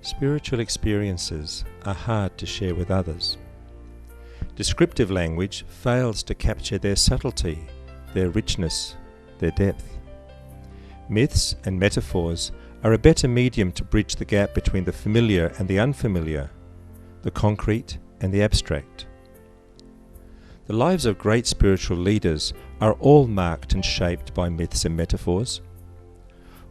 Spiritual experiences are hard to share with others. Descriptive language fails to capture their subtlety, their richness, their depth. Myths and metaphors are a better medium to bridge the gap between the familiar and the unfamiliar, the concrete and the abstract. The lives of great spiritual leaders are all marked and shaped by myths and metaphors.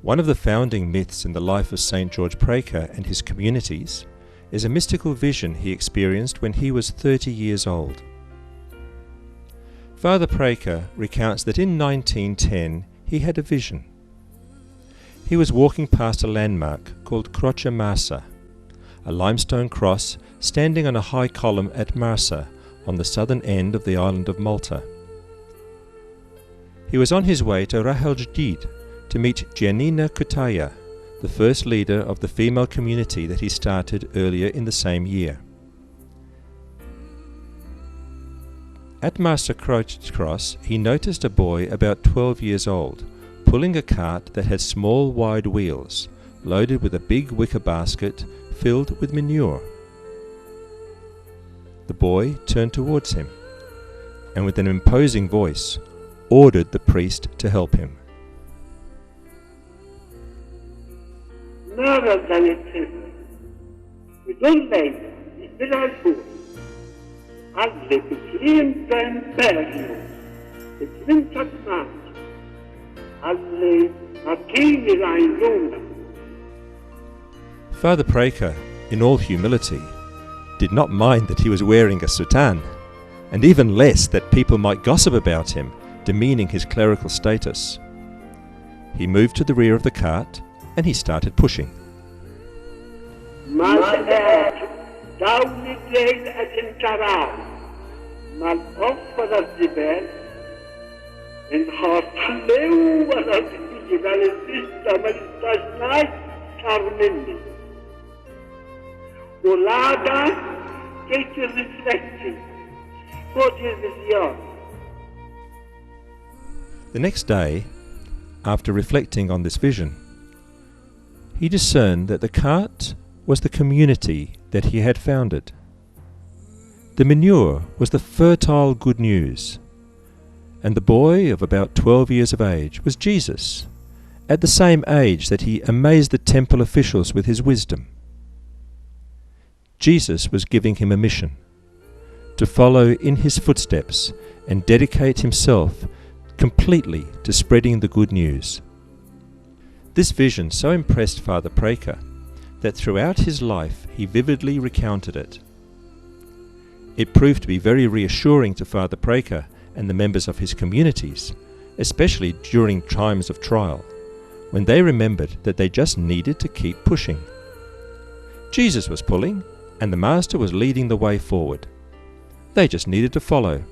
One of the founding myths in the life of St. Fr Preca and his communities is a mystical vision he experienced when he was 30 years old. Fr Preca recounts that in 1910 he had a vision. He was walking past a landmark called Croce Marsa, a limestone cross standing on a high column at Marsa on the southern end of the island of Malta. He was on his way to Rahaljdid to meet Giannina Kutaya, the first leader of the female community that he started earlier in the same year. At Marsa Cross, he noticed a boy about 12 years old pulling a cart that had small wide wheels, loaded with a big wicker basket filled with manure. The boy turned towards him and with an imposing voice ordered the priest to help him. Fr Preca, in all humility, did not mind that he was wearing a soutane, and even less that people might gossip about him, demeaning his clerical status. He moved to the rear of the cart and he started pushing. The next day, after reflecting on this vision, he discerned that the cart was the community that he had founded. The manure was the fertile good news, and the boy of about 12 years of age was Jesus, at the same age that he amazed the temple officials with his wisdom. Jesus was giving him a mission, to follow in his footsteps and dedicate himself completely to spreading the good news. This vision so impressed Fr Preca that throughout his life he vividly recounted it. It proved to be very reassuring to Fr Preca and the members of his communities, especially during times of trial, when they remembered that they just needed to keep pushing. Jesus was pulling, and the Master was leading the way forward. They just needed to follow,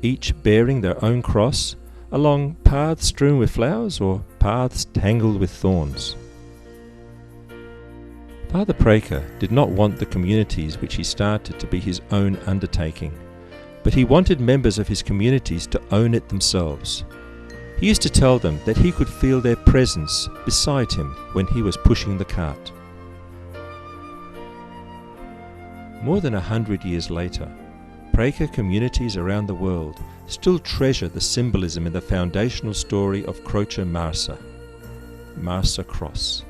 each bearing their own cross, along paths strewn with flowers or paths tangled with thorns. Fr Preca did not want the communities which he started to be his own undertaking, but he wanted members of his communities to own it themselves. He used to tell them that he could feel their presence beside him when he was pushing the cart. More than 100 years later, Preca communities around the world still treasure the symbolism in the foundational story of Croce Marsa, Marsa Cross.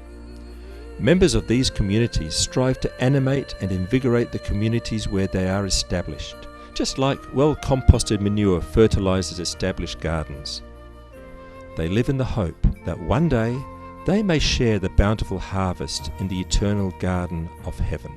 Members of these communities strive to animate and invigorate the communities where they are established, just like well-composted manure fertilizes established gardens. They live in the hope that one day they may share the bountiful harvest in the eternal garden of heaven.